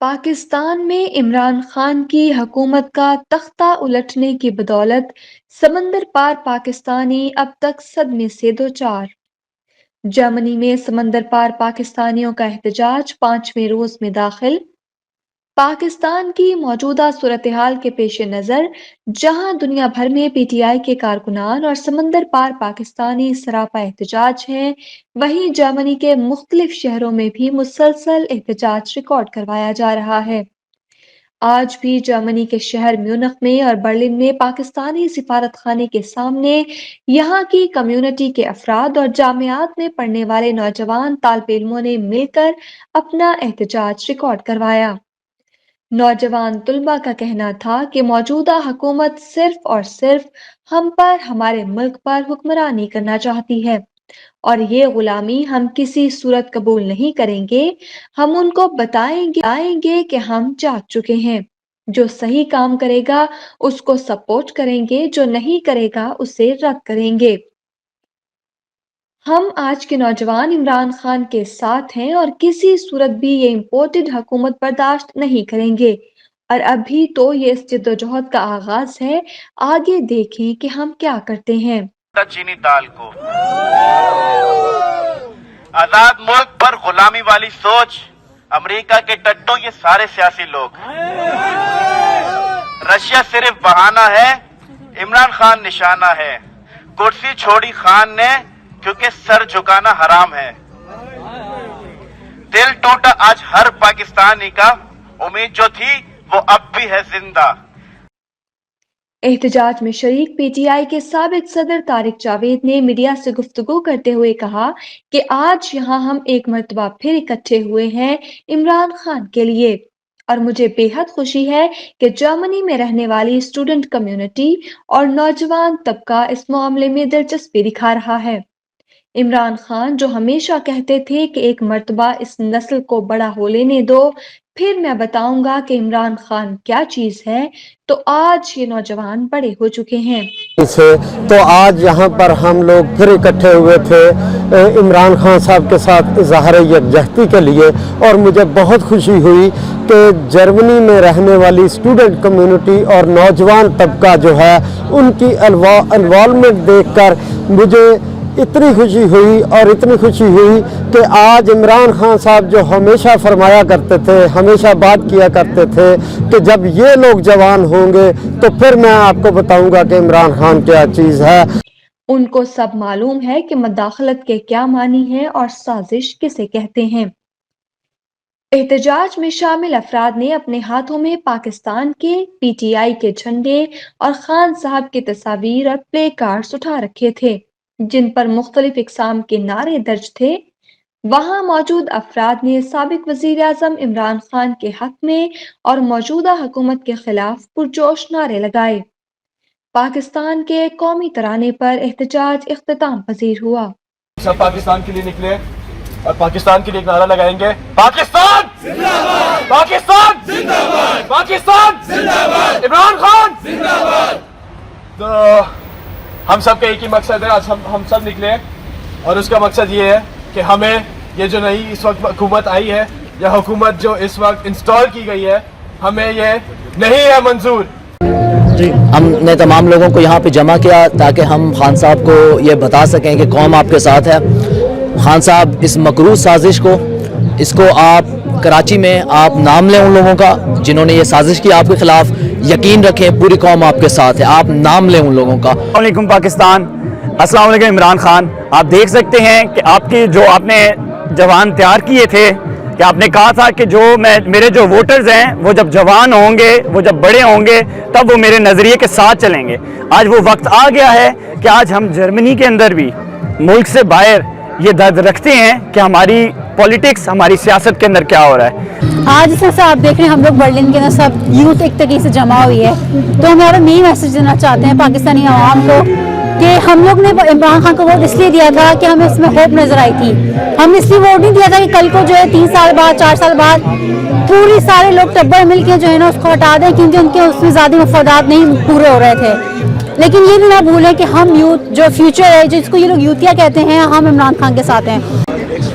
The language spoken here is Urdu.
پاکستان میں عمران خان کی حکومت کا تختہ الٹنے کی بدولت سمندر پار پاکستانی اب تک صدمے سے دوچار۔ جرمنی میں سمندر پار پاکستانیوں کا احتجاج 5ویں روز میں داخل۔ پاکستان کی موجودہ صورتحال کے پیش نظر جہاں دنیا بھر میں پی ٹی آئی کے کارکنان اور سمندر پار پاکستانی سراپا احتجاج ہیں، وہیں جرمنی کے مختلف شہروں میں بھی مسلسل احتجاج ریکارڈ کروایا جا رہا ہے۔ آج بھی جرمنی کے شہر میونخ میں اور برلن میں پاکستانی سفارت خانے کے سامنے یہاں کی کمیونٹی کے افراد اور جامعات میں پڑھنے والے نوجوان طالب علموں نے مل کر اپنا احتجاج ریکارڈ کروایا۔ نوجوان طلباء کا کہنا تھا کہ موجودہ حکومت صرف اور صرف ہم پر، ہمارے ملک پر حکمرانی کرنا چاہتی ہے اور یہ غلامی ہم کسی صورت قبول نہیں کریں گے۔ ہم ان کو بتائیں گے کہ ہم جاگ چکے ہیں، جو صحیح کام کرے گا اس کو سپورٹ کریں گے، جو نہیں کرے گا اسے رد کریں گے۔ ہم آج کے نوجوان عمران خان کے ساتھ ہیں اور کسی صورت بھی یہ امپورٹڈ حکومت برداشت نہیں کریں گے، اور ابھی تو یہ اس جدوجہد کا آغاز ہے، آگے دیکھیں کہ ہم کیا کرتے ہیں۔ چینی دال کو آزاد ملک پر غلامی والی سوچ، امریکہ کے ٹٹو یہ سارے سیاسی لوگ، رشیا صرف بہانہ ہے، عمران خان نشانہ ہے، کرسی چھوڑی خان نے کیونکہ سر جھکانا حرام ہے۔ دل ٹوٹا آج ہر پاکستانی کا، امید جو تھی وہ اب بھی ہے زندہ۔ احتجاج میں شریک پی ٹی آئی کے سابق صدر طارق جاوید نے میڈیا سے گفتگو کرتے ہوئے کہا کہ آج یہاں ہم ایک مرتبہ پھر اکٹھے ہوئے ہیں عمران خان کے لیے، اور مجھے بے حد خوشی ہے کہ جرمنی میں رہنے والی اسٹوڈنٹ کمیونٹی اور نوجوان طبقہ اس معاملے میں دلچسپی دکھا رہا ہے۔ عمران خان جو ہمیشہ کہتے تھے کہ ایک مرتبہ اس نسل کو بڑا ہو لینے دو، پھر میں بتاؤں گا کہ عمران خان کیا چیز ہے، تو آج یہ نوجوان بڑے ہو چکے ہیں۔ تو آج یہاں پر ہم لوگ پھر اکٹھے ہوئے تھے عمران خان صاحب کے ساتھ اظہار یکجہتی کے لیے، اور مجھے بہت خوشی ہوئی کہ جرمنی میں رہنے والی اسٹوڈنٹ کمیونٹی اور نوجوان طبقہ جو ہے ان کی انوالومنٹ دیکھ کر مجھے اتنی خوشی ہوئی، اور اتنی خوشی ہوئی کہ آج عمران خان صاحب جو ہمیشہ فرمایا کرتے تھے، ہمیشہ بات کیا کرتے تھے کہ جب یہ لوگ جوان ہوں گے تو پھر میں آپ کو بتاؤں گا کہ عمران خان کیا چیز ہے۔ ان کو سب معلوم ہے کہ مداخلت کے کیا معنی ہے اور سازش کسے کہتے ہیں۔ احتجاج میں شامل افراد نے اپنے ہاتھوں میں پاکستان کے، پی ٹی آئی کے جھنڈے اور خان صاحب کی تصاویر اور پلے کارڈز اٹھا رکھے تھے جن پر مختلف اقسام کے نعرے درج تھے۔ وہاں موجود افراد نے سابق وزیر اعظم عمران خان کے حق میں اور موجودہ حکومت کے خلاف پرجوش نعرے لگائے۔ پاکستان کے قومی ترانے پر احتجاج اختتام پذیر ہوا۔ سب پاکستان کے لیے نکلے اور پاکستان کے لیے ایک نعرہ لگائیں گے، پاکستان زندہ باد، پاکستان زندہ باد، پاکستان زندہ باد، عمران خان زندہ باد۔ تو ہم سب کا ایک ہی مقصد ہے، آج ہم سب نکلے اور اس کا مقصد یہ ہے کہ ہمیں یہ جو نئی اس وقت حکومت آئی ہے، یا حکومت جو اس وقت انسٹال کی گئی ہے، ہمیں یہ نہیں ہے منظور۔ ہم نے تمام لوگوں کو یہاں پہ جمع کیا تاکہ ہم خان صاحب کو یہ بتا سکیں کہ قوم آپ کے ساتھ ہے۔ خان صاحب اس مکروہ سازش کو، اس کو آپ کراچی میں آپ نام لیں ان لوگوں کا جنہوں نے یہ سازش کی آپ کے خلاف، یقین رکھیں پوری قوم آپ کے ساتھ ہے، آپ نام لیں ان لوگوں کا۔ السلام علیکم پاکستان، السلام علیکم عمران خان۔ آپ دیکھ سکتے ہیں کہ آپ کے جو آپ نے جوان تیار کیے تھے، کہ آپ نے کہا تھا کہ میرے جو ووٹرز ہیں وہ جب جوان ہوں گے، وہ جب بڑے ہوں گے تب وہ میرے نظریے کے ساتھ چلیں گے۔ آج وہ وقت آ گیا ہے کہ آج ہم جرمنی کے اندر بھی ملک سے باہر یہ درد رکھتے ہیں کہ ہماری پولیٹکس، ہماری سیاست کے اندر کیا ہو رہا ہے۔ آج جس طرح سے آپ دیکھ رہے ہیں ہم لوگ برلن کے اندر سب یوتھ ایک طریقے سے جمع ہوئی ہے، تو ہم یہاں پر یہی میسج دینا چاہتے ہیں پاکستانی عوام کو کہ ہم لوگ نے عمران خان کو ووٹ اس لیے دیا تھا کہ ہمیں اس میں ہوپ نظر آئی تھی۔ ہم نے اس لیے ووٹ نہیں دیا تھا کہ کل کو جو ہے 3 سال بعد، 4 سال بعد پوری سارے لوگ ٹبر مل کے جو ہے نا اس کو ہٹا دیں، کیونکہ ان کے اس میں زیادہ مفادات نہیں پورے ہو رہے تھے۔ لیکن یہ بھی نہ بھولیں کہ ہم یوتھ جو فیوچر ہے، جس کو یہ لوگ یوتھیا کہتے ہیں، ہم عمران خان کے ساتھ ہیں۔